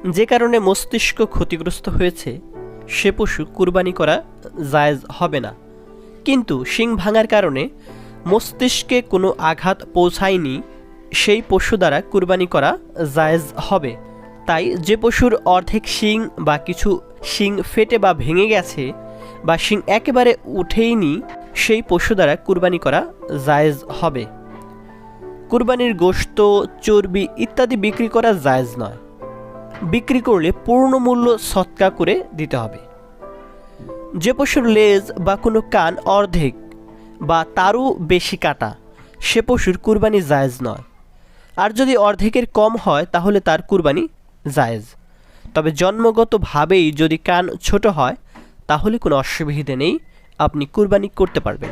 যে কারণে মস্তিষ্ক ক্ষতিগ্রস্ত হয়েছে সে পশু কুরবানি করা জায়েজ হবে না। কিন্তু শিং ভাঙার কারণে মস্তিষ্কে কোনো আঘাত পৌঁছায়নি সেই পশু দ্বারা কুরবানি করা জায়েজ হবে। তাই যে পশুর অর্ধেক শিং বা কিছু শিং ফেটে বা ভেঙে গেছে বা শিং একেবারে উঠেইনি সেই পশু দ্বারা কুরবানি করা জায়েজ হবে। কুরবানির গোশত, চর্বি ইত্যাদি বিক্রি করা জায়েজ নয়। বিক্রি করলে পূর্ণ মূল্য সৎকা করে দিতে হবে। যে পশুর লেজ বা কোনো কান অর্ধেক বা তারও বেশি কাটা সে পশুর কুরবানি জায়েজ নয়। আর যদি অর্ধেকের কম হয় তাহলে তার কুরবানি জায়েজ। তবে জন্মগতভাবেই যদি কান ছোট হয় তাহলে কোনো অসুবিধে নেই, আপনি কুরবানি করতে পারবেন।